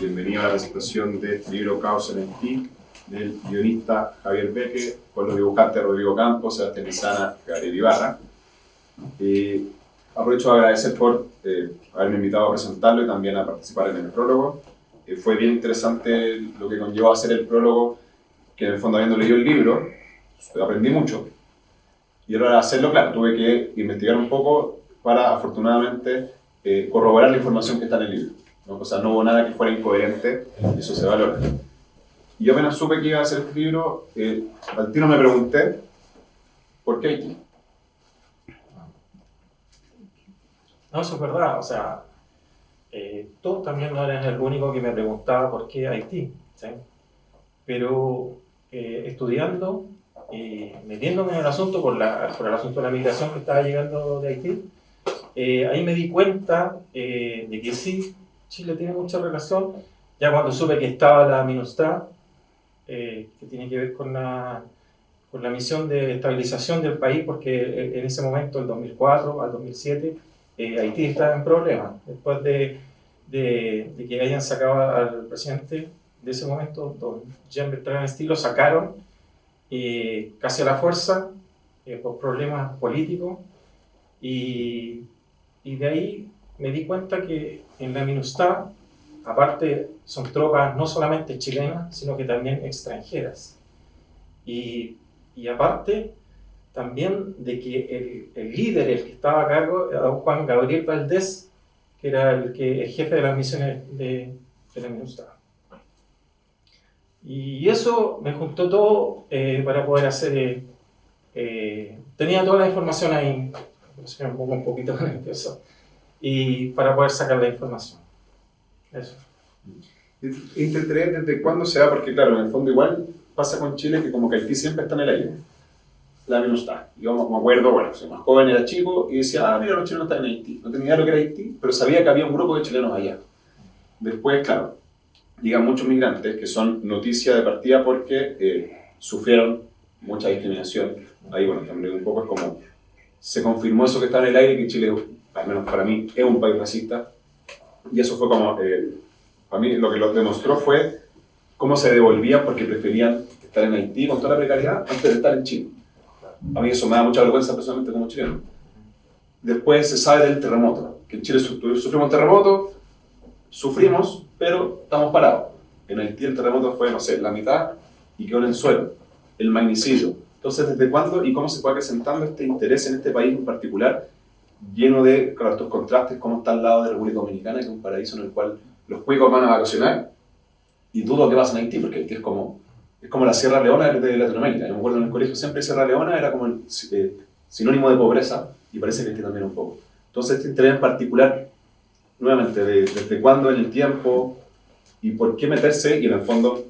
Bienvenido a la presentación de este libro Caos en Haití, del guionista Javier Beque, con los dibujantes Rodrigo Campos, Sebastián Lizana, Gabriel Ibarra. Aprovecho de agradecer por haberme invitado a presentarlo y también a participar en el prólogo. Fue bien interesante lo que conllevó a hacer el prólogo, que en el fondo, habiendo leído el libro, aprendí mucho. Y ahora de hacerlo, claro, tuve que investigar un poco para, afortunadamente, corroborar la información que está en el libro, ¿no? O sea, no hubo nada que fuera incoherente, y eso se valora. Y yo apenas supe que iba a hacer este libro, al tiro me pregunté, ¿por qué Haití? No, eso es verdad, o sea, tú también no eres el único que me preguntaba por qué Haití, ¿sí? Pero estudiando y metiéndome en el asunto por el asunto de la migración que estaba llegando de Haití, ahí me di cuenta de que sí, Chile tiene mucha relación, ya cuando supe que estaba la MINUSTAH, que tiene que ver con la misión de estabilización del país, porque en ese momento, el 2004 al 2007, Haití estaba en problemas, después de que hayan sacado al presidente de ese momento, don Jean-Bertrand Estilo, sacaron casi a la fuerza, por problemas políticos, y de ahí me di cuenta que en la MINUSTAH, aparte, son tropas no solamente chilenas, sino que también extranjeras. Y aparte, también de que el líder, el que estaba a cargo, era don Juan Gabriel Valdés, que era el jefe de las misiones de la MINUSTAH. Y eso me juntó todo para poder hacer... tenía toda la información ahí, me pongo un poquito nervioso, y para poder sacar la información. Eso. Intenté desde cuándo se da, porque claro, en el fondo igual pasa con Chile que como que Haití siempre está en el aire. La MINUSTAH. Yo me acuerdo, bueno, soy más joven, era chico, y decía, mira, los chilenos están en Haití. No tenía idea de lo que era Haití, pero sabía que había un grupo de chilenos allá. Después, claro, llegan muchos migrantes que son noticia de partida porque sufrieron mucha discriminación. Ahí, bueno, también un poco es como, se confirmó eso que está en el aire, que Chile, al menos para mí, es un país racista. Y eso fue como, para mí lo que lo demostró fue cómo se devolvían porque preferían estar en Haití con toda la precariedad antes de estar en Chile. A mí eso me da mucha vergüenza personalmente como chileno. Después se sabe del terremoto, que en Chile sufrimos un terremoto, sufrimos, pero estamos parados. En Haití el terremoto fue, no sé, la mitad y quedó en el suelo, el magnicidio. Entonces, ¿desde cuándo y cómo se fue acrecentando este interés en este país en particular, lleno de, claro, estos contrastes, cómo está al lado de República Dominicana, que es un paraíso en el cual los cuicos van a vacacionar, y dudo que pasa en Haití, porque Haití es como la Sierra Leona de Latinoamérica. Yo me acuerdo en el colegio siempre Sierra Leona era como el sinónimo de pobreza, y parece que Haití también un poco. Entonces, este interés en particular, nuevamente, desde cuándo en el tiempo, y por qué meterse, y en el fondo,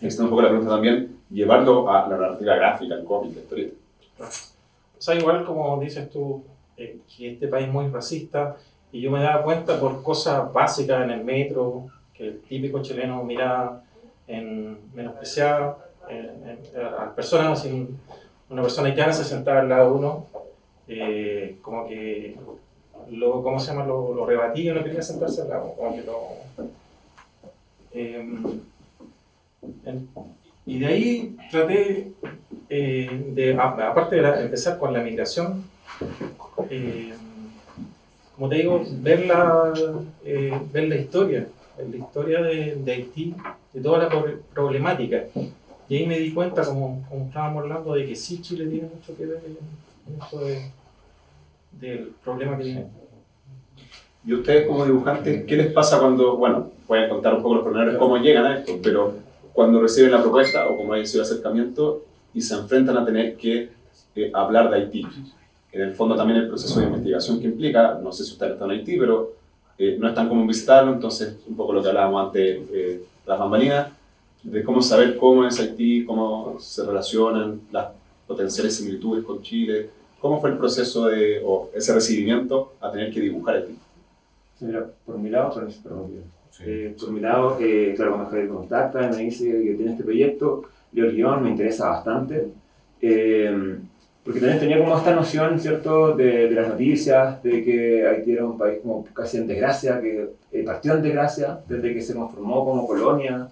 extiendo un poco la pregunta también, llevarlo a la narrativa gráfica, el cómic, la historieta. O sea, igual como dices tú, que este país es muy racista, y yo me daba cuenta por cosas básicas en el metro, que el típico chileno mira en menospreciar a las personas, si una persona haitiana se sentaba al lado de uno, como que ¿cómo se llama? Lo rebatía, no quería sentarse al lado, como que y de ahí traté aparte de empezar con la migración, como te digo, ver la historia de Haití, de toda la problemática. Y ahí me di cuenta, como estábamos hablando, de que sí, Chile tiene mucho que ver en esto del problema que tiene. Y ustedes como dibujantes, ¿qué les pasa cuando, bueno, pueden contar un poco los pormenores, cómo llegan a esto, pero cuando reciben la propuesta o como haya sido el acercamiento y se enfrentan a tener que hablar de Haití? En el fondo también el proceso de investigación que implica, no sé si ustedes están en Haití, pero no es tan común visitarlo, entonces un poco lo que hablábamos antes, las bambalinas, de cómo saber cómo es Haití, cómo se relacionan las potenciales similitudes con Chile, cómo fue el proceso o ese recibimiento a tener que dibujar Haití. Mira, por mi lado, claro, cuando Javier contacta, me dice que tiene este proyecto, yo el guión me interesa bastante, porque también tenía como esta noción, ¿cierto?, de las noticias, de que Haití era un país como casi en desgracia, que partió en desgracia desde que se conformó como colonia,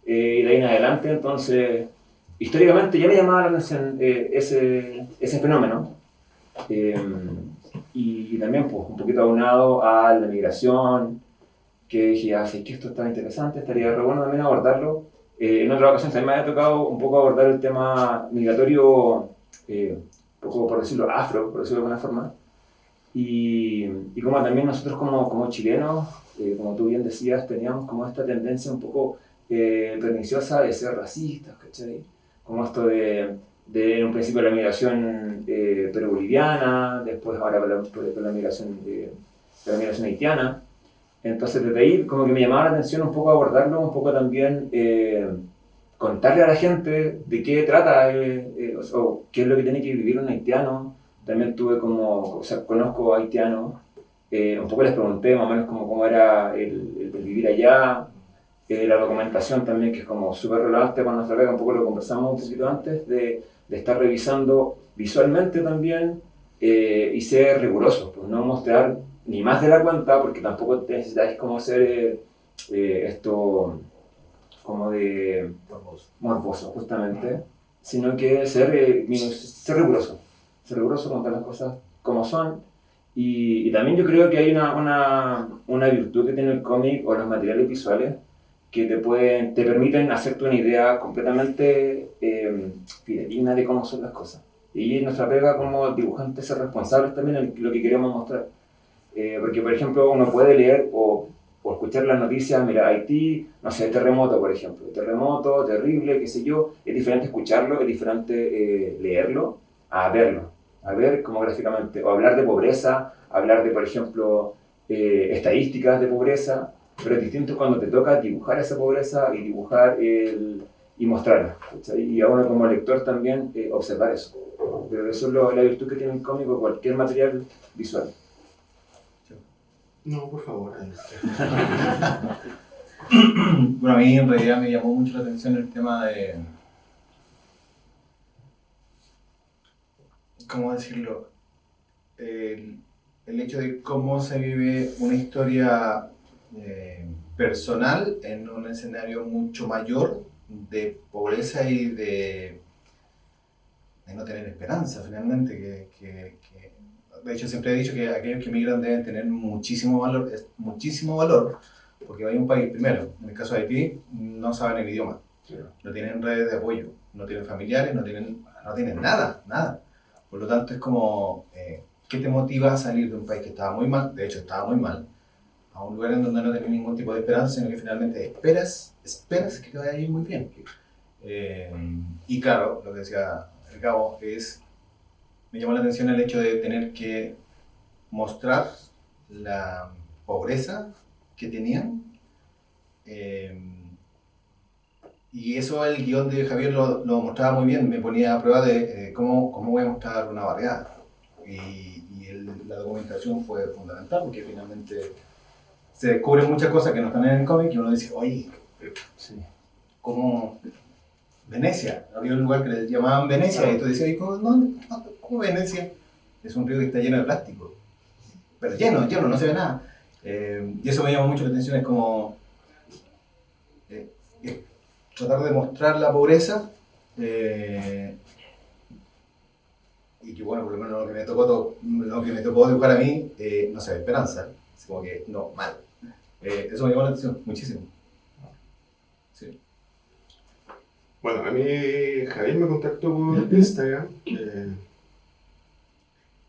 y de ahí en adelante. Entonces, históricamente ya me llamaba la atención ese fenómeno. Eh, y también pues, un poquito aunado a la migración, que dije, ah, sí, que esto está interesante, estaría re bueno también abordarlo. En otra ocasión también me había tocado un poco abordar el tema migratorio, un poco por decirlo afro, por decirlo de alguna forma. Y como también nosotros como chilenos, como tú bien decías, teníamos como esta tendencia un poco perniciosa de ser racistas, ¿cachai? Como esto de en un principio la migración perú-boliviana, después ahora por la migración, la migración haitiana. Entonces desde ahí como que me llamaba la atención un poco abordarlo, un poco también contarle a la gente de qué trata, o qué es lo que tiene que vivir un haitiano. También tuve como, o sea, conozco haitianos, un poco les pregunté más o menos cómo era el vivir allá, la documentación también, que es como súper relevante para nuestra vida, un poco lo conversamos un poquito antes, de estar revisando visualmente también y ser rigurosos, pues no mostrar ni más de la cuenta, porque tampoco necesitáis como hacer esto como de morboso, justamente, sino que ser riguroso, contar las cosas como son. Y también yo creo que hay una virtud que tiene el cómic o los materiales visuales que te permiten hacerte una idea completamente fidedigna de cómo son las cosas. Y nuestra pega como dibujantes ser responsables también en lo que queremos mostrar. Porque, por ejemplo, uno puede leer o escuchar las noticias, mira, Haití, no sé, terremoto, por ejemplo, terremoto, terrible, qué sé yo, es diferente escucharlo, es diferente leerlo, a verlo, a ver como gráficamente, o hablar de pobreza, hablar de, por ejemplo, estadísticas de pobreza, pero es distinto cuando te toca dibujar esa pobreza y dibujar y mostrarla, ¿cachai? Y a uno como lector también observar eso. Pero eso es la virtud que tiene el cómic o cualquier material visual. No, por favor. Bueno, a mí en realidad me llamó mucho la atención el tema de... ¿Cómo decirlo? El hecho de cómo se vive una historia personal en un escenario mucho mayor de pobreza y de no tener esperanza, finalmente. De hecho, siempre he dicho que aquellos que migran deben tener muchísimo valor, porque hay un país, primero, en el caso de Haití, no saben el idioma, no tienen redes de apoyo, no tienen familiares, no tienen nada. Por lo tanto, es como, ¿qué te motiva a salir de un país que estaba muy mal, de hecho estaba muy mal, a un lugar en donde no tenés ningún tipo de esperanza, sino que finalmente esperas que te vaya a ir muy bien? Y claro, lo que decía el Gabo me llamó la atención el hecho de tener que mostrar la pobreza que tenían. Y eso el guión de Javier lo mostraba muy bien, me ponía a prueba de cómo voy a mostrar una barriada. La documentación fue fundamental porque finalmente se descubren muchas cosas que no están en el cómic y uno dice, oye, sí, ¿cómo? Venecia, había un lugar que le llamaban Venecia y tú decías, ¿cómo Venecia? Es un río que está lleno de plástico, pero lleno, no se ve nada. Y eso me llama mucho la atención, es como tratar de mostrar la pobreza y que bueno, por lo menos lo que me tocó dibujar a mí, no se ve esperanza, es como que no, mal. Eso me llamó la atención muchísimo. Sí. Bueno, a mí Javier me contactó por Instagram.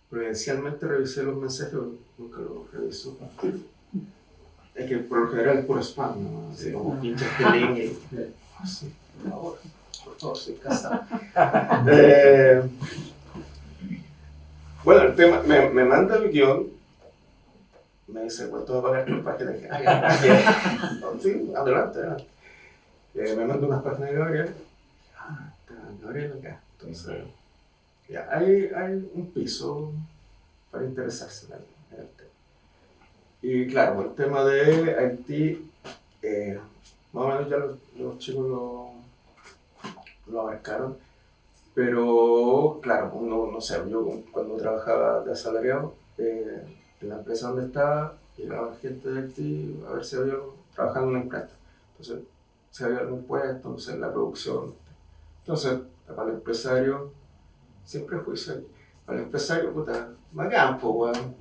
Prudencialmente revisé los mensajes, nunca los reviso. Es que por lo general es puro spam, ¿no? Así como pinchas este link y... sí, por favor, soy casado. Bueno, el tema, me manda el guión, me dice, ¿cuánto va a pagar tu página? Sí, adelante. Me manda unas páginas de Gabriel. Gabriel acá. Entonces, ya, hay un piso para interesarse en el tema. Y claro, el tema de Haití, más o menos ya los chicos lo abarcaron. Pero, claro, uno, no sé, yo cuando trabajaba de asalariado, en la empresa donde estaba, llegaba gente de Haití a ver si había trabajando en una imprenta. Entonces, si había algún puesto, no sé, en la producción. Entonces, para el empresario, sin prejuicio, para el empresario, puta, bacán, pues, weón.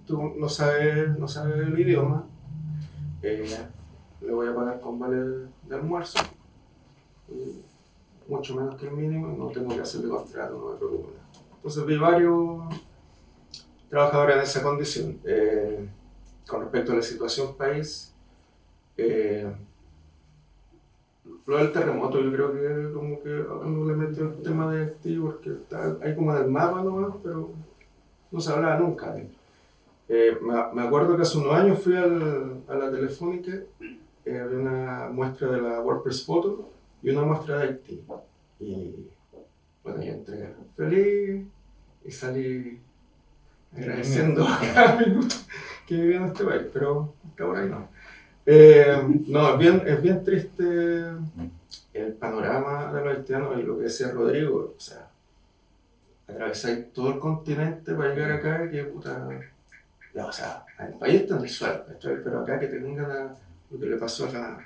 Tú no sabes el idioma, le voy a pagar con vale de almuerzo, y mucho menos que el mínimo, y no tengo que hacerle contrato, no me preocupo. Entonces vi varios trabajadores en esa condición. Con respecto a la situación país, lo del terremoto yo creo que como que no le metió el tema de Haití porque está ahí como del mapa nomás, pero no se hablaba nunca de él. Me acuerdo que hace unos años fui a la Telefónica, había una muestra de la WordPress Photo y una muestra de Haití. Y bueno, yo entré feliz y salí agradeciendo a cada minuto que vivía en este país, pero hasta por ahí no. No, es bien triste el panorama de los haitianos y lo que decía Rodrigo, o sea, atravesáis todo el continente para llegar acá, que puta, ya, o sea, el país está en el suelo, ¿cachai? Pero acá que te vengan lo que le pasó a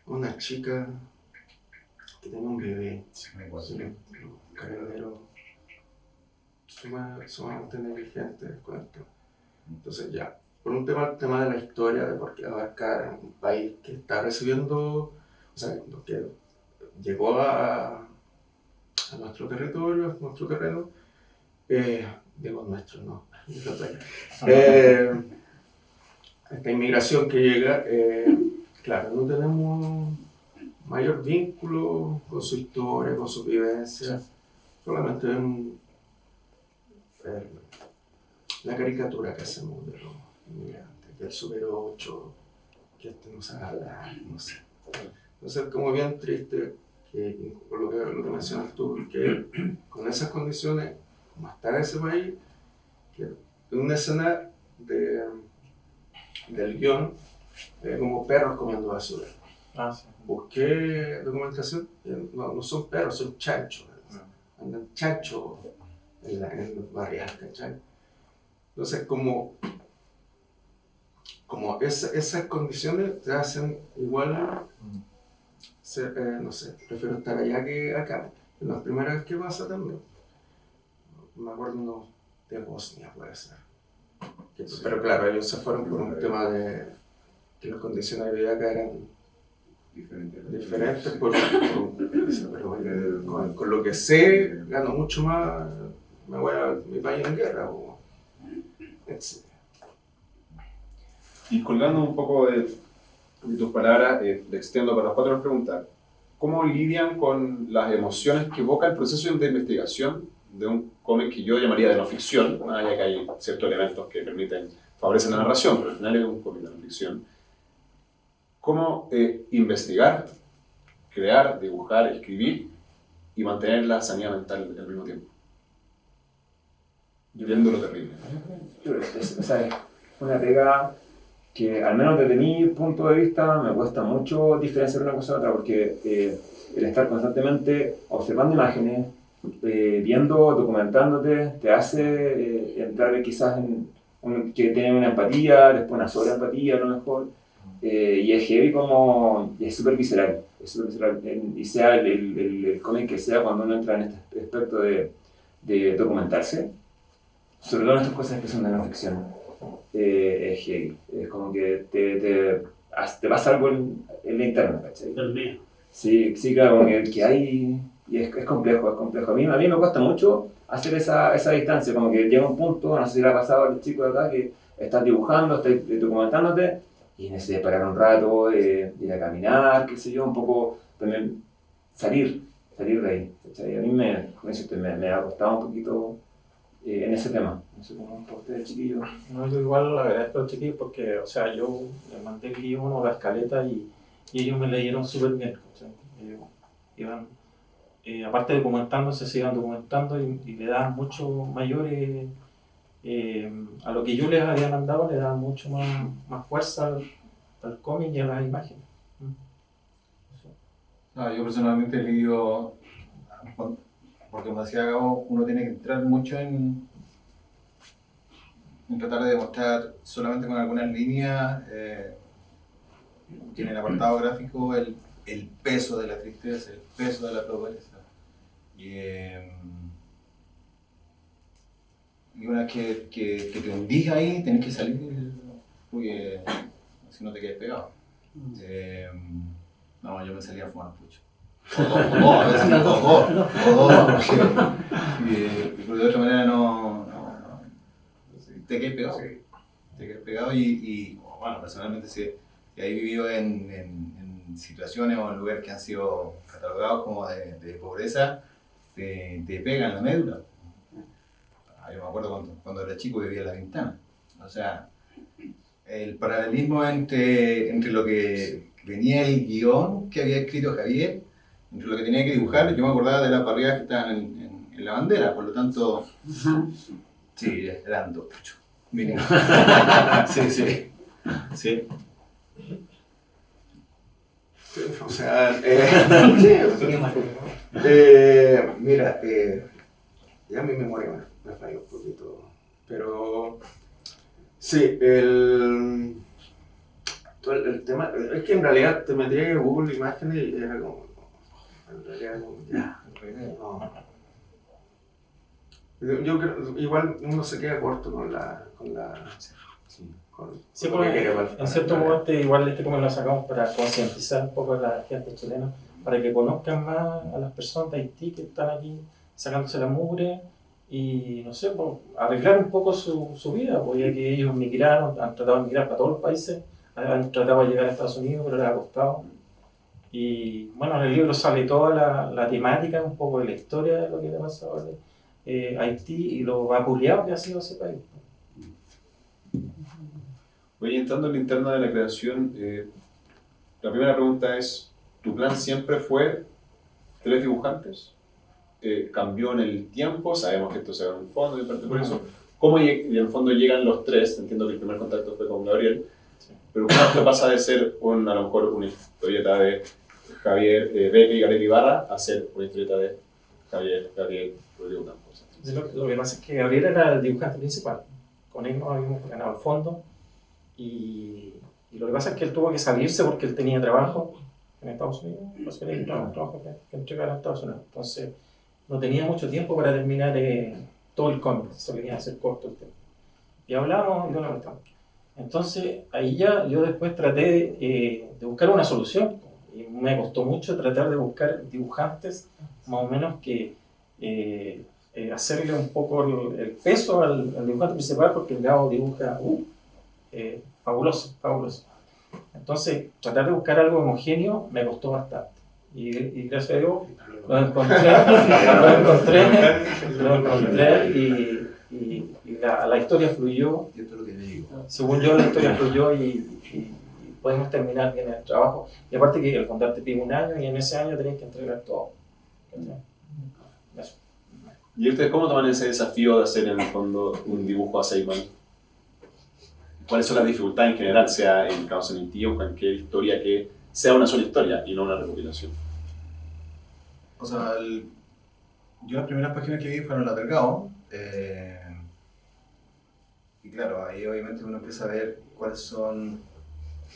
una chica que tenía un bebé, un carabinero sumamente negligente con esto. Entonces ya, por un tema, el tema de la historia, de por qué abarcar un país que está recibiendo, o sea, que llegó a nuestro territorio, a nuestro terreno, digo nuestro, no, esta inmigración que llega, claro, no tenemos mayor vínculo con su historia, con su vivencia, solamente la caricatura que hacemos de los inmigrantes, que el Super 8, que este no sabe hablar, no sé. Entonces es como bien triste que, por lo que mencionas tú, que con esas condiciones, como está en ese país, que en una escena del guión, como perros comiendo basura. Ah, sí. Busqué documentación, no son perros, son chanchos. Andan chanchos en los barrios, ¿cachai? Entonces, como esas condiciones te hacen igual, no sé, prefiero estar allá que acá. Es la primera vez que pasa también. Me acuerdo uno de Bosnia, puede ser. Pero claro, ellos se fueron por un tema de que las condiciones de vida acá eran diferentes pero con lo que sé, gano mucho más, me voy a mi país en guerra. Etc. Y colgando un poco de tus palabras, le extiendo para las cuatro preguntas. ¿Cómo lidian con las emociones que evoca el proceso de investigación de un cómic que yo llamaría de no ficción, ya que hay ciertos elementos que favorecen la narración, pero al final es un cómic de no ficción? ¿Cómo investigar, crear, dibujar, escribir y mantener la sanidad mental al mismo tiempo? Viendo lo terrible. Esa es una pega que, al menos desde mi punto de vista, me cuesta mucho diferenciar una cosa de otra, porque el estar constantemente observando imágenes, viendo, documentándote, te hace entrar quizás que tiene una empatía, después una sobreempatía a lo mejor, y es heavy como, y es súper visceral, y sea el cómic que sea, cuando uno entra en este aspecto de documentarse, sobre todo en estas cosas que son de no ficción, es heavy, es como que te pasa algo en la interna, ¿cachai? El mío. Sí, claro, como que hay, y es complejo. A mí me cuesta mucho hacer esa distancia, como que llega un punto, no sé si le ha pasado a los chicos de acá, que estás dibujando, estás documentándote, y necesitas parar un rato, ir a caminar, qué sé yo, un poco, también salir de ahí, ¿cachai? A mí me ha costado un poquito en ese tema. No sé cómo para ustedes, chiquillos. No, yo igual agradezco a los chiquillos porque, o sea, yo les mandé el guión o la escaleta y ellos me leyeron súper bien. Ellos iban, aparte de documentándose, se iban documentando y le daban mucho mayores, a lo que yo les había mandado, le daban mucho más fuerza al cómic y a las imágenes. Yo personalmente lidio porque como decía Gabo, uno tiene que entrar mucho en tratar de demostrar solamente con algunas líneas, tiene el apartado gráfico, el peso de la tristeza, el peso de la pobreza. Y una vez que te hundís ahí, tenés que salir, porque si no te quedas pegado. No, yo me salía a fumar pucho. O a veces porque de otra manera no te quedas pegado. Te quedas pegado y bueno, personalmente si he vivido en situaciones o en lugares que han sido catalogados como de pobreza, te pegan la médula. Yo me acuerdo cuando era chico vivía en La Pintana. O sea, el paralelismo entre lo que venía el guión que había escrito Javier, entre lo que tenía que dibujar, yo me acordaba de las parrillas que estaban en la bandera, por lo tanto, sí, eran dos puchos. Mínimo. Sí. O sea, mira, ya mi memoria me falla un poquito, pero sí, el tema, es que en realidad te metí en Google Imágenes y era como, en realidad no. Yo creo, igual uno se queda corto con Sí, con lo porque que quiere en cierto momento igual como lo sacamos para concientizar un poco a la gente chilena, para que conozcan más a las personas de Haití que están aquí sacándose la mugre y, no sé, pues, arreglar un poco su vida, porque ya que ellos migraron, han tratado de migrar para todos los países, han tratado de llegar a Estados Unidos, pero les ha costado. Y bueno, en el libro sale toda la temática, un poco de la historia de lo que le ha pasado a Haití y lo vapuleado que ha sido ese país. Oye, entrando en la interna de la creación, la primera pregunta es, ¿tu plan siempre fue 3 dibujantes? ¿Cambió en el tiempo? Sabemos que esto se va en un fondo y parte por eso. ¿Cómo y en el fondo llegan los 3? Entiendo que el primer contacto fue con Gabriel, pero ¿cómo esto pasa de ser a lo mejor una historieta de Javier Beque y Gabriel Ibarra a ser una historieta de Gabriel Rodrigo Campos? Lo que pasa es que Gabriel era el dibujante principal, con él no habíamos ganado el fondo. Y lo que pasa es que él tuvo que salirse porque él tenía trabajo en Estados Unidos, pues tenía un trabajo que entregar en Estados Unidos. Entonces no tenía mucho tiempo para terminar todo el cómic, se le iba a hacer corto el tiempo. Y hablamos y no lo metamos. Entonces ahí ya yo después traté de buscar una solución y me costó mucho tratar de buscar dibujantes más o menos que hacerle un poco el peso al dibujante principal porque el Gabo dibuja fabuloso. Entonces, tratar de buscar algo homogéneo me costó bastante. Y gracias a Dios lo encontré y la historia fluyó. Y esto es lo que le digo. Según yo, la historia fluyó y podemos terminar bien el trabajo. Y aparte que el fondar te pide un año y en ese año tenés que entregar todo. Eso. ¿Y ustedes cómo toman ese desafío de hacer en el fondo un dibujo a 6 manos? ¿Cuáles son las dificultades en general, sea en Caos en Haití o cualquier historia que sea una sola historia y no una recopilación? O sea, yo las primeras páginas que vi fueron las del Gao. Y claro, ahí obviamente uno empieza a ver cuáles son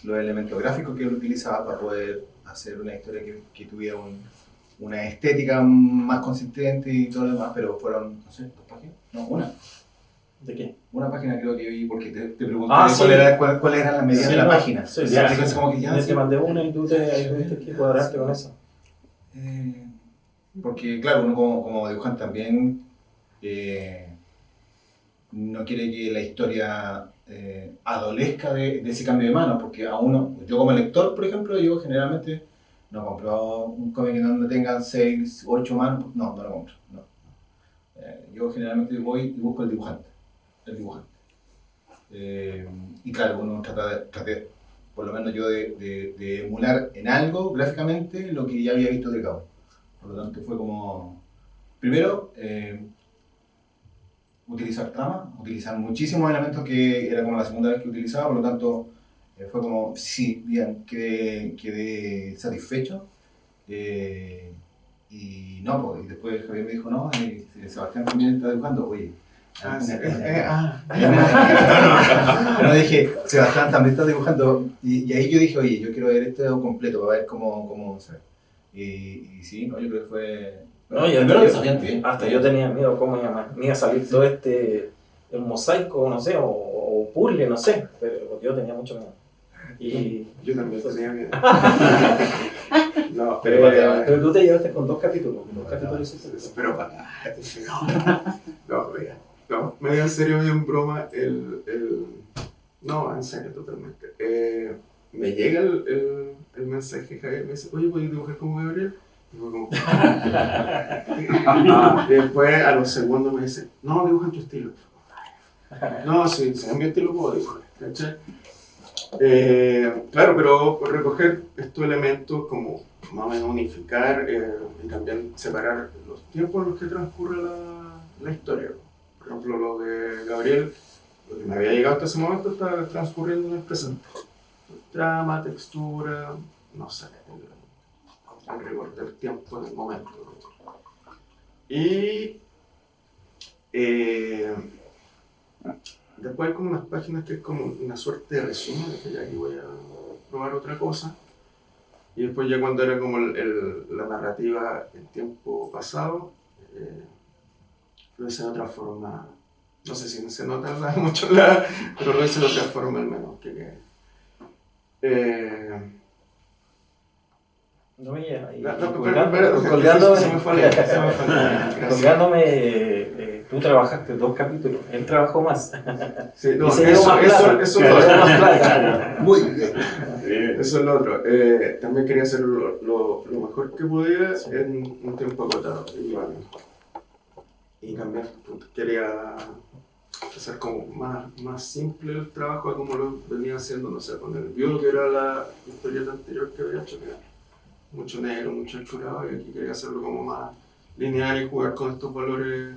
los elementos gráficos que él utilizaba para poder hacer una historia que tuviera una estética más consistente y todo lo demás, pero fueron, no sé, 2 páginas, no, una. ¿De qué? Una página creo que vi porque te pregunté sí. cuál era la medida de la página. Sí, Ya, entonces como que ya... Te mandé una y tú tuviste que cuadrarte con eso. Porque claro, uno como dibujante también no quiere que la historia adolezca de ese cambio de mano, porque a uno, yo como lector, por ejemplo, yo generalmente no compro un cómic en donde tengan 6, 8 manos, no lo compro. No. Yo generalmente voy y busco el dibujante. Y claro, uno traté, por lo menos yo, de emular en algo gráficamente lo que ya había visto de Gabo. Por lo tanto fue como, primero, utilizar trama, utilizar muchísimos elementos que era como la segunda vez que utilizaba, por lo tanto fue como, sí, bien, quedé satisfecho. Y no, pues, y después Javier me dijo, no, Sebastián también está dibujando, oye. No, dije, Sebastián también está dibujando. Y ahí yo dije, oye, yo quiero ver esto completo para ver cómo se ve. Y sí, no, yo creo que fue. No, y primero hasta, desafiante, ¿eh? hasta yo tenía miedo cómo me iba a salir todo el mosaico, no sé, o puzzle, no sé, pero yo tenía mucho miedo. Y Yo también tenía miedo. No, pero tú te llevaste con 2 capítulos. 2 capítulos hiciste. pero para no, mira, no, medio en serio, medio en broma, no, en serio, totalmente. Me llega el mensaje, Javier me dice, oye, ¿puedes dibujar como Gabriel? Y fue como... y después, a los segundos me dice, no, dibuja en tu estilo. No, si en mi estilo puedo dibujar, ¿cachai? Claro, pero por recoger estos elementos, como más o menos unificar y cambiar, separar los tiempos en los que transcurre la historia. Por ejemplo, lo de Gabriel, lo que me había llegado hasta ese momento está transcurriendo en el presente. Trama, textura, no sé, el rigor del tiempo en el momento. Y después hay como unas páginas que es como una suerte de resumen, de que ya aquí voy a probar otra cosa. Y después ya cuando era como la narrativa en tiempo pasado, lo hice de otra forma. No sé si se nota mucho pero lo hice de otra forma al menos. No, ya, colgándome, tú trabajaste 2 capítulos, él trabajó más. Sí, no, y se dio más plata. Eso Muy bien. Eso es lo otro. También quería hacer lo mejor que pudiera en un tiempo acotado. Y cambiar. Quería hacer como más simple el trabajo a como lo venía haciendo, no sé, con el View, que era la historieta anterior que había hecho, que era mucho negro, mucho escurado, y aquí quería hacerlo como más lineal y jugar con estos valores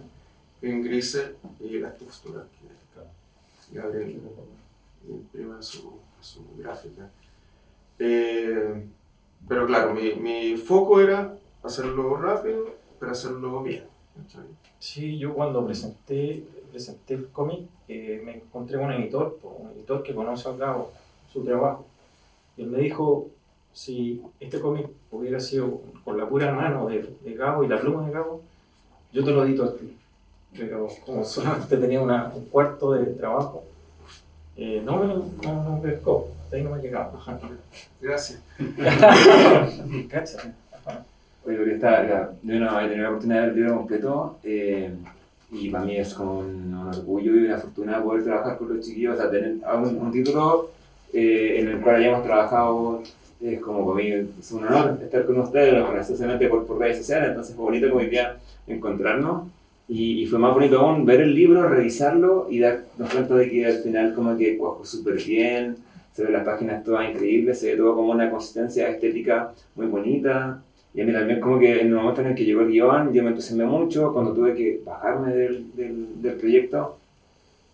en grises y las texturas que Gabriel imprime a su gráfica. Pero claro, mi foco era hacerlo rápido, pero hacerlo bien. ¿Cachai? Sí, yo cuando presenté el cómic, me encontré con un editor que conoce a Gabo, su trabajo. Y él me dijo, si este cómic hubiera sido con la pura mano de Gabo y la pluma de Gabo, yo te lo edito a ti. Pero como solamente tenía un cuarto de trabajo, no me pescó, hasta ahí no me ha llegado. Gracias. Cacha. Oye, porque yo no había tenido la oportunidad de ver el libro completo y para mí es como un orgullo y una fortuna poder trabajar con los chiquillos, o sea, tener un título en el cual hayamos trabajado, es como para mí es un honor estar con ustedes, especialmente por redes sociales, entonces fue bonito como hoy día encontrarnos y fue más bonito aún ver el libro, revisarlo y darnos cuenta de que al final como que cuajó súper bien, se ven las páginas todas increíbles, se ve todo como una consistencia estética muy bonita. Y a mí también como que en el momento en el que llegó el guión, yo me entusiasmé mucho cuando tuve que bajarme del proyecto.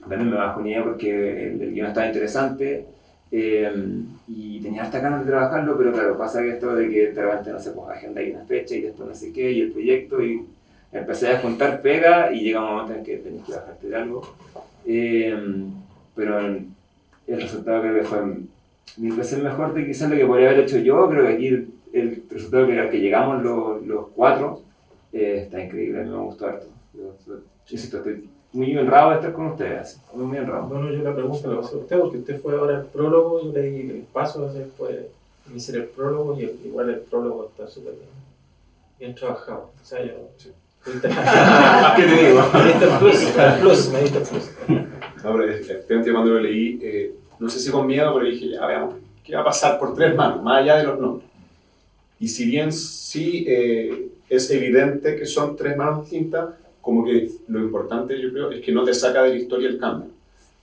También me bajoneé porque el guión estaba interesante y tenía hasta ganas de trabajarlo, pero claro, pasa que esto de que de repente no se pues agenda ahí una fecha y después no sé qué, y el proyecto, y empecé a juntar pega y llega un momento en que tenés que bajarte de algo. Pero el resultado creo que fue 1000 veces mejor de quizás lo que podría haber hecho yo. Creo que aquí el resultado al que llegamos los 4 está increíble, me gustó harto. Yo insisto, estoy muy honrado de estar con ustedes, muy honrado. Bueno, yo la pregunta la voy a hacer a usted, porque usted fue ahora el prólogo, yo le di el paso, después hice el prólogo y igual el prólogo está súper bien trabajado. O sea, yo... ¿Qué te digo? Me diste el plus. No, pero efectivamente cuando lo leí, no sé si con miedo, pero dije, ya veamos, ¿qué va a pasar por 3 manos, más allá de los nombres? Y si bien sí es evidente que son 3 manos distintas, como que lo importante yo creo es que no te saca de la historia el cambio.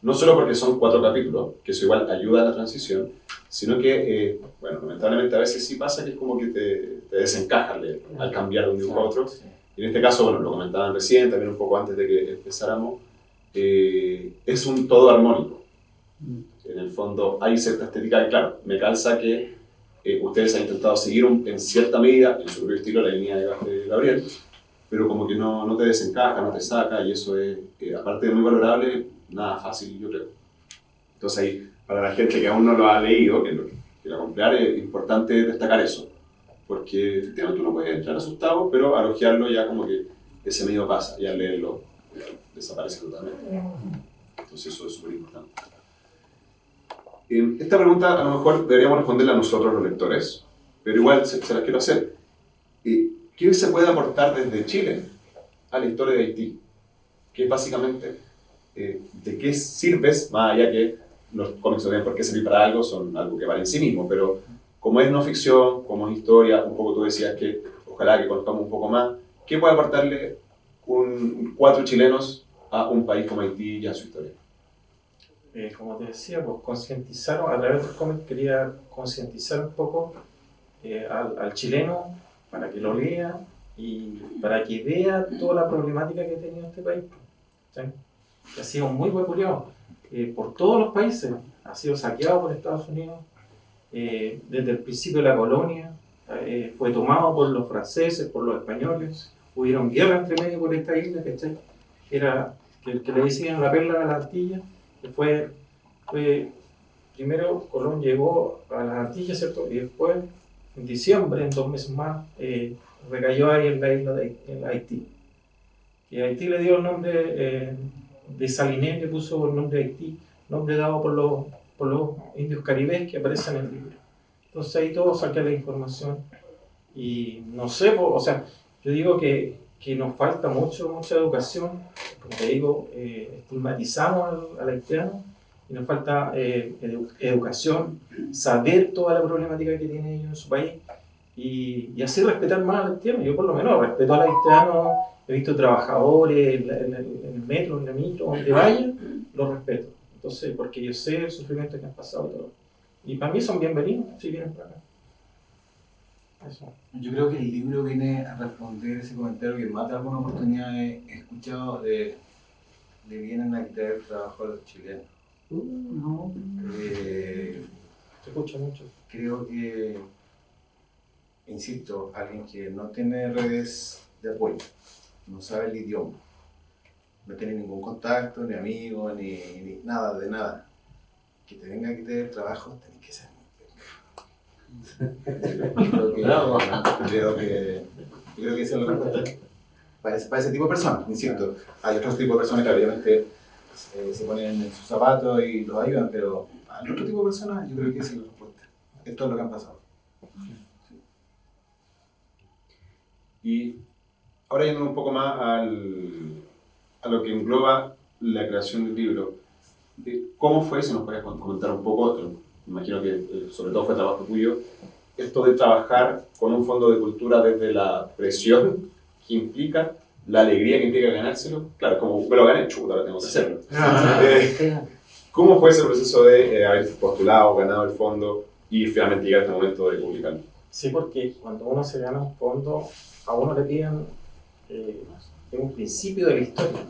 No solo porque son 4 capítulos, que eso igual ayuda a la transición, sino que, bueno, lamentablemente a veces sí pasa que es como que te desencaja al cambiar de un dibujo a otro. Y en este caso, bueno, lo comentaban recién, también un poco antes de que empezáramos, es un todo armónico. En el fondo hay cierta estética, y claro, me calza que ustedes han intentado seguir en cierta medida, en su propio estilo, la línea de Gabriel, pero como que no te desencaja, no te saca, y eso es, aparte de muy valorable, nada fácil, yo creo. Entonces ahí, para la gente que aún no lo ha leído, que lo quiera comprar, es importante destacar eso, porque efectivamente uno puede entrar asustado, pero al hojearlo ya como que ese miedo pasa, y al leerlo ya desaparece totalmente. Entonces eso es súper importante. Esta pregunta a lo mejor deberíamos responderla a nosotros los lectores, pero igual se las quiero hacer. ¿Qué se puede aportar desde Chile a la historia de Haití? Que es básicamente de qué sirves, más allá que los cómics no tienen por qué servir para algo, son algo que vale en sí mismo, pero como es no ficción, como es historia, un poco tú decías que ojalá que conozcamos un poco más, ¿qué puede aportarle 4 chilenos a un país como Haití y a su historia? Como te decía, pues concientizaron, a través del cómic quería concientizar un poco al chileno para que lo lea y para que vea toda la problemática que ha tenido este país. ¿Sí? Que ha sido muy vapuleado por todos los países, ha sido saqueado por Estados Unidos, desde el principio de la colonia, fue tomado por los franceses, por los españoles, hubieron guerra entre medio por esta isla, ¿cachai? Era que le decían la perla de la Antilla, que fue primero Colón llegó a las Antillas, ¿cierto? Y después, en diciembre, en 2 meses más, recayó ahí en la isla de Haití. Y Haití le dio el nombre de Salinés, le puso el nombre de Haití, nombre dado por los indios caribes que aparecen en el libro. Entonces ahí todo saqué la información. Y no sé, o sea, yo digo que nos falta mucha educación, como te digo, estigmatizamos al haitiano y nos falta educación, saber toda la problemática que tiene ellos en su país y así respetar más al haitiano. Yo por lo menos respeto al haitiano, he visto trabajadores en el metro, en la micro, donde vayan, los respeto. Entonces, porque yo sé el sufrimiento que han pasado y todo. Y para mí son bienvenidos si vienen para acá. Eso. Yo creo que el libro viene a responder ese comentario que más de alguna oportunidad he escuchado de vienen a quitar el trabajo a los chilenos. No. Se escucha mucho. Creo que, insisto, alguien que no tiene redes de apoyo, no sabe el idioma, no tiene ningún contacto, ni amigo, ni nada, de nada, que te venga a quitar el trabajo, tenés que ser creo que eso es lo que importa para ese tipo de personas, insisto. Hay otros tipos de personas que obviamente se ponen en sus zapatos y los ayudan, pero al otro tipo de personas yo creo que esa es la respuesta. Esto es lo que han pasado. Y ahora yendo un poco más a lo que engloba la creación del libro, ¿cómo fue? Si nos puedes comentar un poco, me imagino que sobre todo fue trabajo tuyo, esto de trabajar con un fondo de cultura desde la presión que implica, la alegría que implica ganárselo. Claro, como me lo gané, chuta, ahora tengo que hacerlo. ¿Cómo fue ese proceso de haber postulado, ganado el fondo y finalmente llegar a este momento de publicarlo? Sí, porque cuando uno se gana un fondo, a uno le piden un principio de la historia.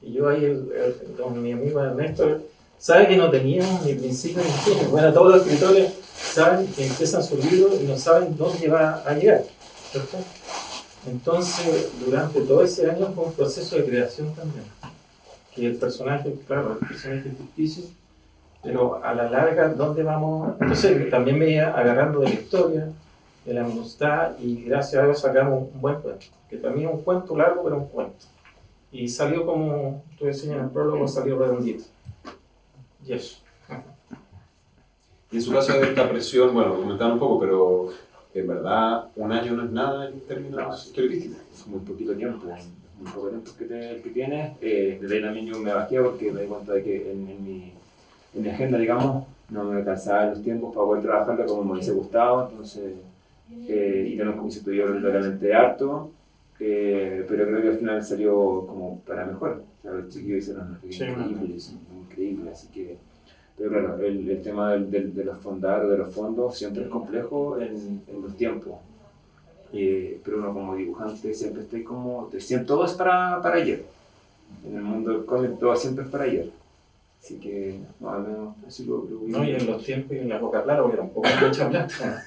Y yo ahí, con mi amigo Ernesto, sabe que no teníamos ni principio ni fin. Bueno, todos los escritores saben que empiezan su libro y no saben dónde va a llegar, ¿cierto? Entonces, durante todo ese año fue un proceso de creación también. Que el personaje, claro, el personaje es ficticio, pero a la larga, ¿dónde vamos? Entonces, también me iba agarrando de la historia, de la amistad, y gracias a Dios sacamos un buen cuento. Que también es un cuento largo, pero un cuento. Y salió como tú decías en el prólogo, salió redondito. Y eso. Y en su caso de esta presión, bueno, comentaron un poco, pero en verdad un año no es nada en términos periodísticos. Es muy poquito tiempo, muy poco tiempo que tienes. Desde ahí también yo me bajé porque me di cuenta de que en mi agenda, digamos, no me alcanzaba los tiempos para poder trabajarla como me hubiese gustado. Entonces, y tengo un compromiso realmente harto, pero creo que al final salió como para mejor. O sea, los chiquillos hicieron increíble, así que. Pero claro, el tema de los fondar o de los fondos siempre es complejo en los tiempos. Pero uno como dibujante siempre todo es para ayer. En el mundo del cómic todo siempre es para ayer. Así que, no, al menos así lo vi. No, y en los tiempos y en la época, claro, era un poco mucha plata.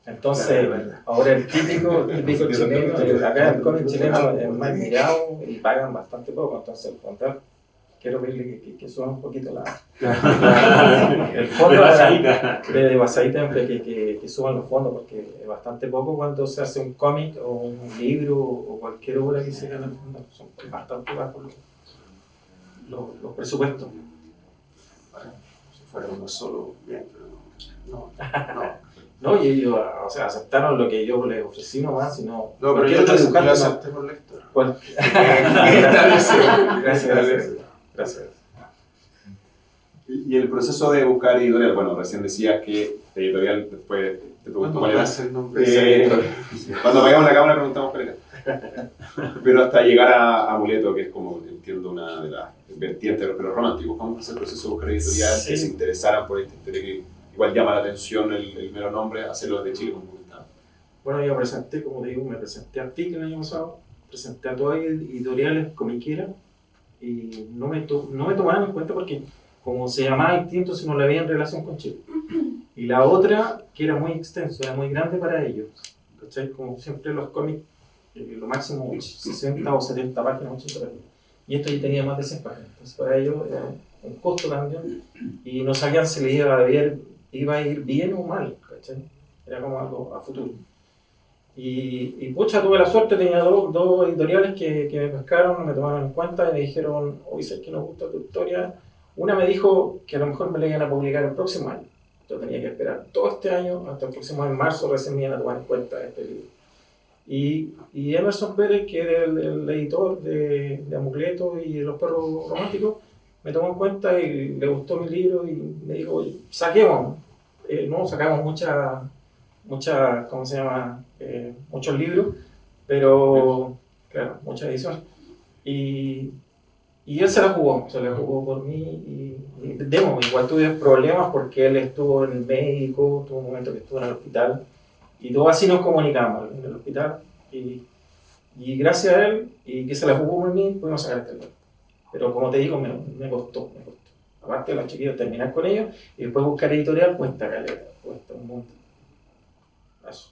Entonces, Claro, es verdad. ahora el típico chileno, acá el cómic chileno es más mirado y pagan bastante poco, entonces el fondo, quiero pedirle que suba un poquito el fondo De pasadita. de pasadita, que suban los fondos, porque es bastante poco cuando se hace un cómic o un libro o cualquier obra que se gana el fondo, son bastante bajos los presupuestos. Si fuera uno solo, bien, pero no. No, y ellos, o sea, aceptaron lo que yo les ofrecí nomás, sino... No, pero cualquier yo otro dibujante no. acepté por la historia. Gracias. Y el proceso de buscar editorial, bueno, recién decías que editorial, después te pregunto cuál era. el nombre? Cuando apagamos la cámara preguntamos cuál era. Pero hasta llegar a Amuleto, que es como, entiendo, una de las vertientes de los románticos. ¿Cómo fue el proceso de buscar editorial? Sí. Que se interesaran por esta historia que igual llama la atención el mero nombre, hacerlo desde Chile, como comentaba. Bueno, yo presenté, como te digo, me presenté a TIC el año pasado, presenté a todas editoriales comiqueras y no me tomaban en cuenta porque como se llamaba distinto, si no la veía en relación con Chile. Y la otra, que era muy extenso, era muy grande para ellos. ¿Cachai? Como siempre los cómics, lo máximo 60 o 70 páginas, 80 páginas. Y esto ya tenía más de 100 páginas. Entonces para ellos era un costo también. Y no sabían si le iba a ir bien o mal. ¿Cachai? Era como algo a futuro. Y pucha, tuve la suerte, tenía dos editoriales que me pescaron, me tomaron en cuenta y me dijeron, oye, sé que nos gusta tu historia. Una me dijo que a lo mejor me la iban a publicar el próximo año. Yo tenía que esperar todo este año, hasta el próximo año, en marzo, recién me iban a tomar en cuenta este libro. Y Emerson Pérez, que era el editor de Amuleto y de Los Perros Románticos, me tomó en cuenta y le gustó mi libro y me dijo, oye, saquemos. No, sacamos ¿cómo se llama? Muchos libros, pero, claro, muchas ediciones. Y él se la jugó por mí y igual tuve problemas porque él estuvo en el médico, tuvo un momento que estuvo en el hospital y todo así nos comunicamos en el hospital y gracias a él y que se la jugó por mí pudimos sacar este libro. Pero como te digo, me costó. Aparte de los chiquillos terminar con ellos y después buscar editorial cuesta un montón. Eso.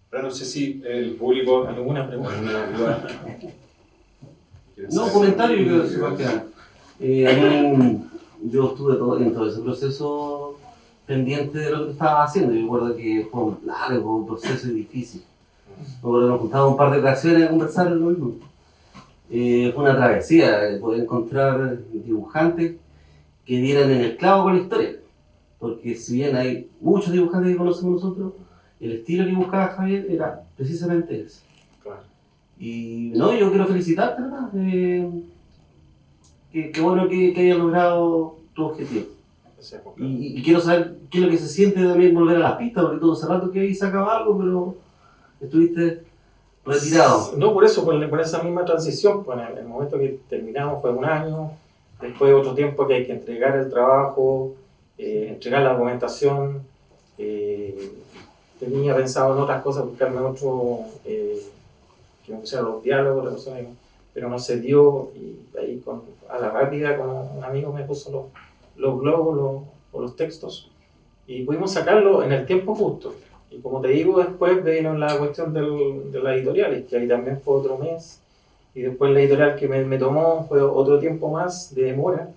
Pero no sé si el público... ¿Alguna pregunta? No, comentario que se va a quedar. A mí, yo estuve en todo ese proceso pendiente de lo que estaba haciendo. Yo recuerdo que fue un largo proceso y difícil. Nos juntamos un par de ocasiones a conversar en lo mismo. Fue una travesía poder encontrar dibujantes que dieran en el clavo con la historia. Porque si bien hay muchos dibujantes que conocemos nosotros, el estilo que buscaba Javier era precisamente ese. Claro. Y no, yo quiero felicitarte, ¿verdad? Qué bueno que hayas logrado tu objetivo. Y quiero saber qué es lo que se siente también volver a las pistas, porque todo hace rato que ahí sacaba algo, pero estuviste retirado. No, por eso, por esa misma transición, pues en el momento que terminamos fue un año, después otro tiempo que hay que entregar el trabajo, entregar la documentación, tenía pensado en otras cosas, buscarme otro, que me pusiera los diálogos, pero no se dio, y ahí a la rápida con un amigo me puso los globos o los textos, y pudimos sacarlo en el tiempo justo. Y como te digo, después vino la cuestión de la editorial, que ahí también fue otro mes, y después la editorial que me tomó fue otro tiempo más de demora,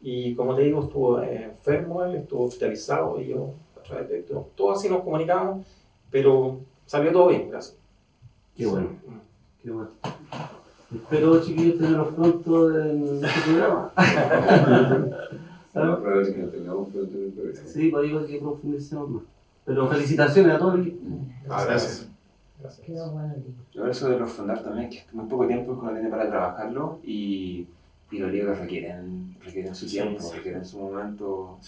y como te digo, estuvo enfermo él, estuvo hospitalizado, y yo, a través de todo así nos comunicamos, pero salió todo bien, gracias. Qué bueno, qué bueno. Espero, chiquillos, tenerlos pronto en este programa. Sí, pues digo que profundicemos más. Pero felicitaciones a todo el equipo. Gracias. Quedó bueno el libro. Yo eso de los fundar también, que muy poco tiempo uno tiene para trabajarlo y los libros requieren su tiempo, requieren su momento,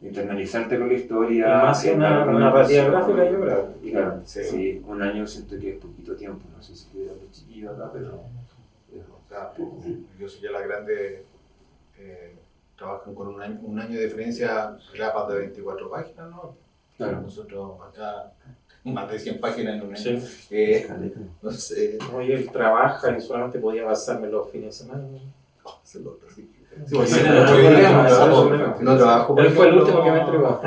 internalizarte con la historia. Y más una narrativa gráfica, yo creo. Y claro, sí, un año siento que es poquito tiempo, no sé si queda los chiquillos acá, pero... Yo sé que las grandes trabajan con un año de diferencia, grapas de 24 páginas, ¿no? Claro. Nosotros acá, más de 100 páginas en un año. Sí. No sé. No, y él trabaja y solamente podía basarme los fines de semana. Ese es lo otro, sí. Sí, ese era el problema, ese era el problema. No trabajo, por Él fue el ejemplo, último que me entregó.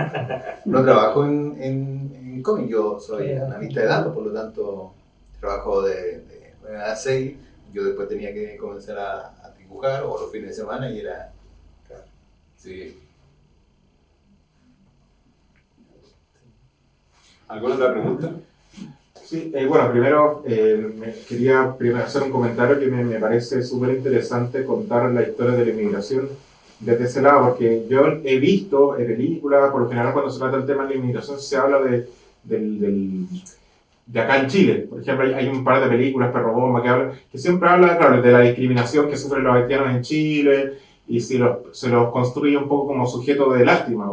No trabajo en cómic, yo soy analista de datos, por lo tanto trabajo de 9 a 6. Yo después tenía que comenzar a dibujar o los fines de semana y era... Sí. ¿Alguna otra pregunta? Sí, bueno, primero quería hacer un comentario que me parece súper interesante contar la historia de la inmigración desde ese lado, porque yo he visto en películas, por lo general cuando se trata el tema de la inmigración se habla de acá en Chile. Por ejemplo, hay un par de películas, Perro Bomba, que siempre hablan, claro, de la discriminación que sufren los haitianos en Chile y si se los construye un poco como sujeto de lástima.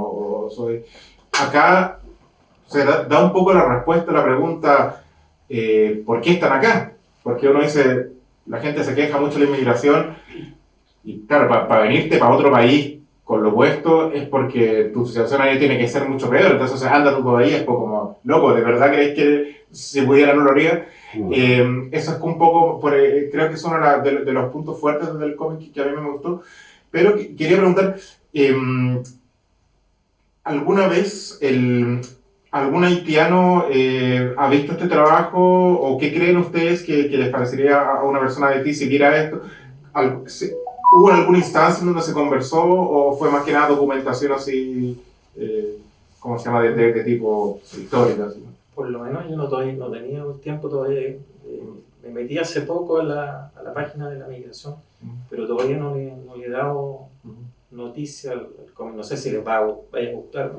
Acá se da un poco la respuesta a la pregunta ¿por qué están acá? Porque uno dice, la gente se queja mucho de la inmigración y claro, para venirte para otro país con lo puesto es porque tu situación ahí tiene que ser mucho peor, entonces anda tu país, es poco como, loco, ¿de verdad crees que si pudiera no lo haría? Eso es un poco, creo que es uno de los puntos fuertes del cómic que a mí me gustó, pero quería preguntar, ¿alguna vez algún haitiano ha visto este trabajo o qué creen ustedes que les parecería a una persona de Haití si viera esto? ¿Hubo alguna instancia en donde se conversó o fue más que nada documentación así, ¿cómo se llama?, de tipo histórico? Así? Por lo menos yo no tenía tiempo todavía. Me metí hace poco a la página de la migración, pero todavía no le he dado noticia al cómic. No sé si les vaya a gustar.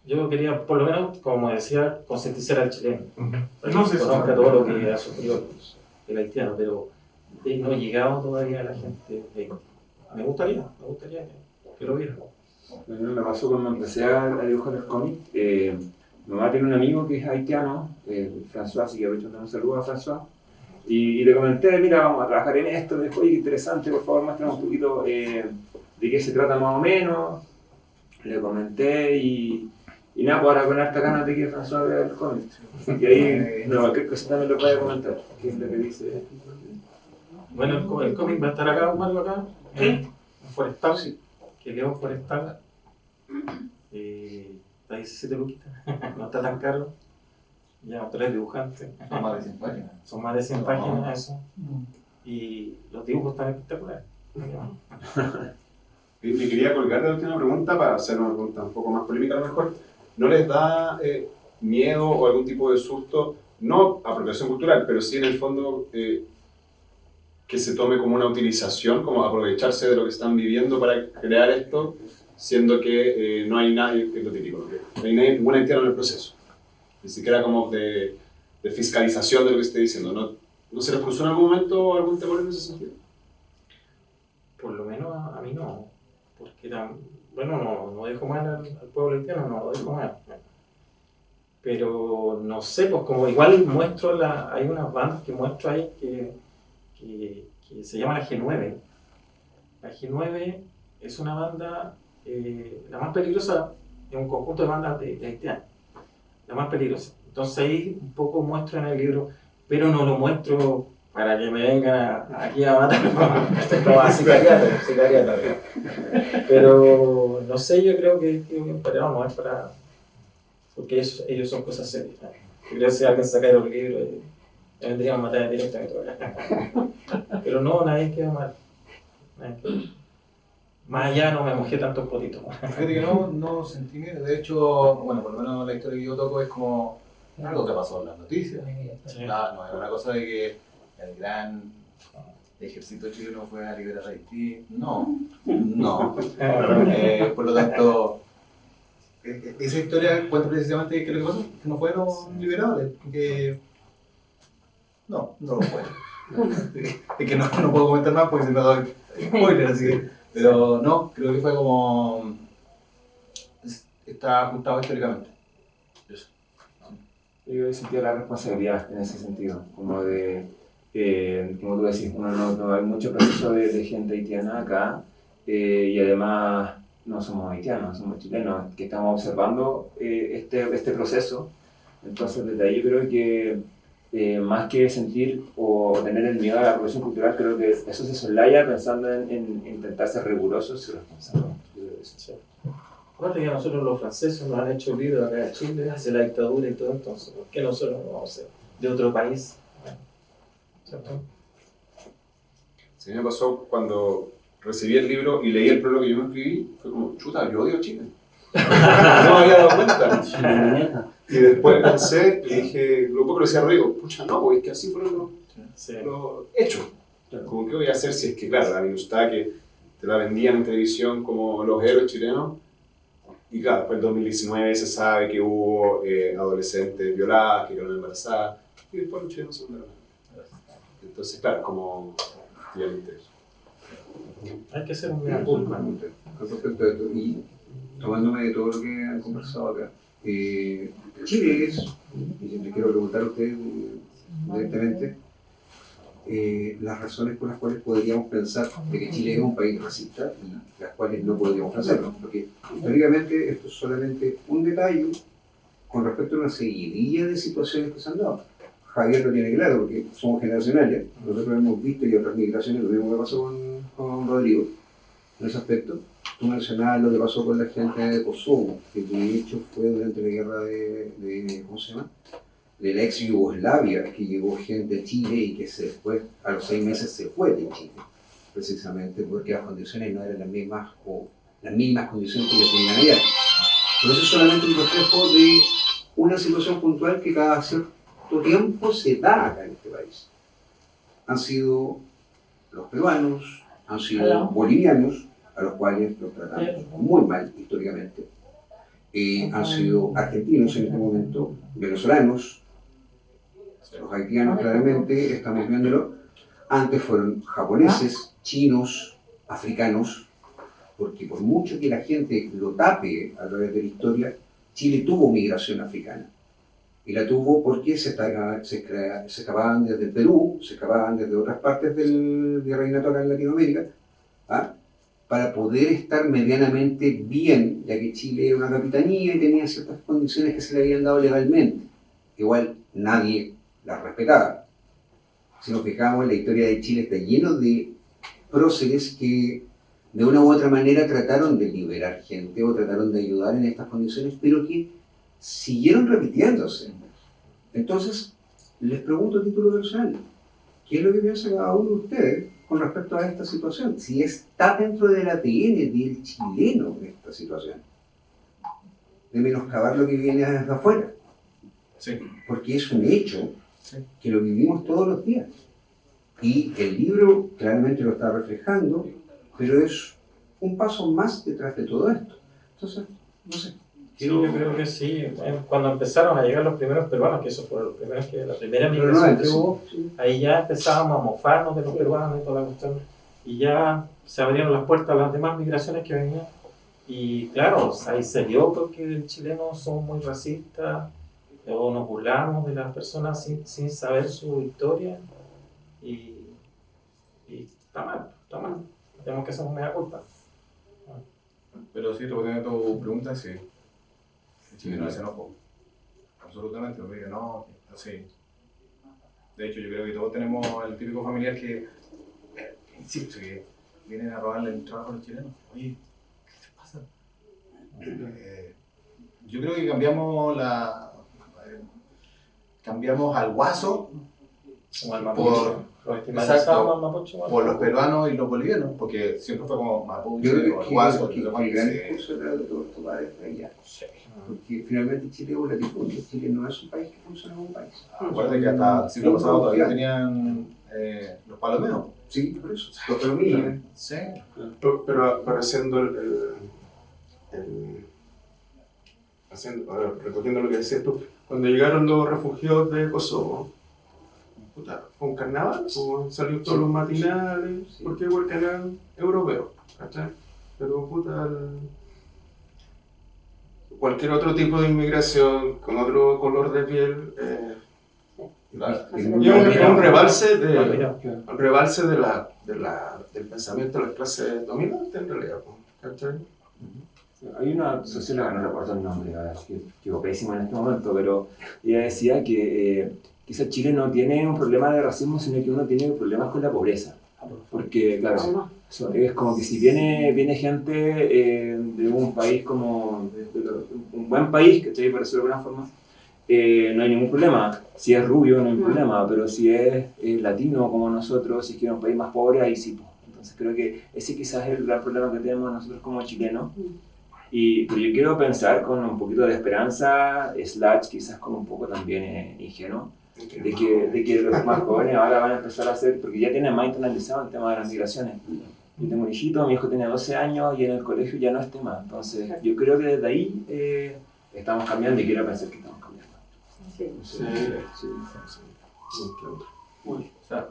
Yo quería, por lo menos, como decía, concientizar al chileno. No sé si conozca todo lo que ha sufrido el haitiano, pero no he llegado todavía a la gente. Me gustaría que lo vieran. Me pasó cuando empecé a dibujar el cómic. Mi mamá tiene un amigo que es haitiano, François, así que aprovecho de dar un saludo a François. Y le comenté, mira, vamos a trabajar en esto. Me dijo, oye, qué interesante, por favor, muéstrame un poquito de qué se trata más o menos. Le comenté y nada, pues ahora con harta ganas de que François vea el cómic. Y ahí, cualquier cosa también lo puede comentar. ¿Qué es lo que dice? Bueno, el cómic va a estar acá, Mario, acá, en Forestal, que leo Forestal. Está 17 luquitas, no está tan caro. Ya 3 dibujantes. Son más de 100 páginas. Son más de 100 páginas, eso. Y los dibujos están espectaculares. Me quería colgar de la última pregunta para hacer una pregunta un poco más polémica a lo mejor. ¿No les da miedo o algún tipo de susto, no apropiación cultural, pero sí en el fondo que se tome como una utilización, como aprovecharse de lo que están viviendo para crear esto, siendo que no hay nadie, que es lo típico, no hay ningún haitiano en el proceso? Ni siquiera como de fiscalización de lo que esté diciendo. ¿No se les cruzó en algún momento algún temor en ese sentido? Por lo menos a mí no, porque no dejo mal al pueblo haitiano, no lo dejo mal. Pero no sé, pues como igual muestro, hay unas bandas que muestro ahí que se llama la G9. La G9 es una banda, la más peligrosa, es un conjunto de bandas de haitianos, la más peligrosa. Entonces ahí un poco muestro en el libro, pero no lo muestro para que me vengan aquí a matar, como a sicariata. Pero no sé, yo creo que bien parado no es para... Porque ellos son cosas serias. Yo creo que si alguien sacara un libro, me vendrían a matar directamente. Pero no, nadie queda mal. Más allá no me mojé tanto el potito. Fíjate que no sentí miedo. De hecho, bueno, por lo menos la historia que yo toco es como algo que pasó en las noticias. Sí. No es una cosa de que el gran ejército chileno fue a liberar a Haití. No. Por lo tanto, esa historia cuenta precisamente que lo que pasó, que no fueron liberadores, que no lo fueron. Es que no puedo comentar más porque se me da spoiler, así que, pero no, creo que fue como está ajustado históricamente. Yo sentía la responsabilidad en ese sentido, como de, como tú decís, no hay mucho proceso de gente haitiana acá, y además no somos haitianos, somos chilenos, que estamos observando este proceso. Entonces desde ahí yo creo que más que sentir o tener el miedo a la apropiación cultural, creo que eso se soslaya pensando en intentar ser rigurosos y responsables. Sí. Aparte que a nosotros los franceses nos han hecho libros acá en Chile, de la dictadura y todo, entonces, ¿por qué nosotros no vamos a ser de otro país? ¿Cierto? Sí, me pasó cuando recibí el libro y leí el prólogo que yo me escribí, fue como, chuta, yo odio Chile. No me había dado cuenta. Y después pensé y dije, lo poco lo decía Rodrigo, pucha, no, porque es que así fueron los hechos. Como, ¿qué voy a hacer si es que, claro, la minustad que te la vendían en televisión como los héroes chilenos? Y claro, después en 2019 se sabe que hubo adolescentes violadas, que quedaron embarazadas, y después los chilenos son de la mano. Entonces, claro, como efectivamente eso. Hay que ser un mea culpa. Con respecto a esto, y tomándome de todo lo que han conversado acá, Chile es, y les quiero preguntar a ustedes directamente, las razones por las cuales podríamos pensar de que Chile es un país racista y las cuales no podríamos hacerlo, porque históricamente esto es solamente un detalle con respecto a una seguidilla de situaciones que se han dado. Javier lo tiene claro porque somos generacionales, nosotros hemos visto y otras migraciones, lo mismo que pasó con Rodrigo en ese aspecto. Tú mencionabas lo que pasó con la gente de Kosovo, que de hecho fue durante la guerra de ¿cómo se llama? De la ex Yugoslavia, que llegó gente a Chile y que se fue, a los 6 meses se fue de Chile, precisamente porque las condiciones no eran las mismas o las mismas condiciones que le ponían allá. Pero eso es solamente un reflejo de una situación puntual que cada cierto tiempo se da acá en este país. Han sido los peruanos, han sido bolivianos, a los cuales los tratamos muy mal históricamente. Han sido argentinos en este momento, venezolanos, los haitianos claramente, estamos viéndolo. Antes fueron japoneses, chinos, africanos, porque por mucho que la gente lo tape a través de la historia, Chile tuvo migración africana. Y la tuvo porque se escapaban desde el Perú, se escapaban desde otras partes del virreinato acá en Latinoamérica, ¿ah? Para poder estar medianamente bien, ya que Chile era una capitanía y tenía ciertas condiciones que se le habían dado legalmente. Igual nadie las respetaba. Si nos fijamos, la historia de Chile está lleno de próceres que de una u otra manera trataron de liberar gente o trataron de ayudar en estas condiciones, pero que siguieron repitiéndose. Entonces, les pregunto a título personal, ¿qué es lo que piensa cada uno de ustedes con respecto a esta situación? Si está dentro del ADN del chileno esta situación, de menoscabar lo que viene desde afuera. Sí. Porque es un hecho que lo vivimos todos los días. Y el libro claramente lo está reflejando, pero es un paso más detrás de todo esto. Entonces, no sé. Sí, yo creo que sí. Cuando empezaron a llegar los primeros peruanos, que eso fue los primeros la primera migración que hubo, ahí ya empezábamos a mofarnos de los peruanos y toda la cuestión. Y ya se abrieron las puertas a las demás migraciones que venían. Y claro, ahí se vio porque el chileno somos muy racistas, o nos burlamos de las personas sin saber su historia. Y está mal, está mal. Tenemos que hacer una mea culpa. Pero sí, respondiendo a tu pregunta, sí. El chileno se enojó. Absolutamente, porque no, así. De hecho, yo creo que todos tenemos el típico familiar que, insisto, que vienen a robarle el trabajo a los chilenos. Oye, ¿qué te pasa? Yo creo que cambiamos al guaso por los peruanos y los bolivianos, porque siempre fue como mapuche o el guaso. El gran curso era de todo esto va desde allá. Porque finalmente Chile es un latifundio. Chile no es un país que funciona como un país. Acuérdate que hasta el siglo pasado todavía tenían los palomeos. Sí, por eso. Los palomillos. Sí. Pero haciendo recogiendo lo que decías tú, cuando llegaron los refugiados de Kosovo, puta, fue un carnaval, pues, salió todos los matinales, porque eran europeos, ¿cachai? Pero puta, cualquier otro tipo de inmigración con otro color de piel, y un rebalse del pensamiento de las clases dominantes en realidad, ¿cachai? Hay una socióloga, no recuerdo el nombre, quedo pésimo en este momento, pero ella decía que quizás Chile no tiene un problema de racismo, sino que uno tiene problemas con la pobreza. Porque, claro, es como que si viene gente de un país como, de un buen país, que estoy por decirlo de alguna forma, no hay ningún problema. Si es rubio, no hay problema, pero si es latino como nosotros, si es que es un país más pobre, ahí sí. Entonces creo que ese quizás es el gran problema que tenemos nosotros como chilenos. Pero yo quiero pensar con un poquito de esperanza, quizás con un poco también ingenuo, de que los más jóvenes ahora van a empezar a hacer, porque ya tienen más internalizado el tema de las migraciones. Yo tengo un hijito, mi hijo tiene 12 años y en el colegio ya no es tema. Entonces yo creo que desde ahí estamos cambiando y quiero pensar que estamos cambiando. Sí. Uy, o sea.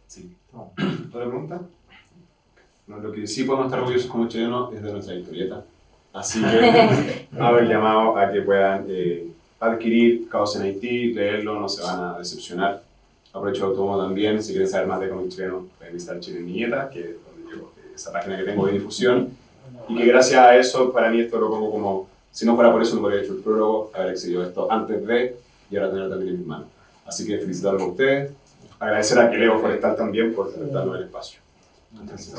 Sí. ¿Otra pregunta? No, lo que sí podemos estar orgullosos como chilenos es de nuestra historieta. Así que hago el llamado a que puedan adquirir Caos en Haití, leerlo, no se van a decepcionar. Aprovecho Automo también, si quieren saber más de cómic chileno, pueden visitar Chile Niñeta, que es donde yo, esa página que tengo de difusión. Y que gracias a eso, para mí esto lo pongo como, si no fuera por eso no podría haber hecho el prólogo, haber accedido a esto antes de, y ahora tenerlo también en mis manos. Así que felicitarlos a ustedes, agradecer a Queleo Forestal también por darnos el espacio. Gracias.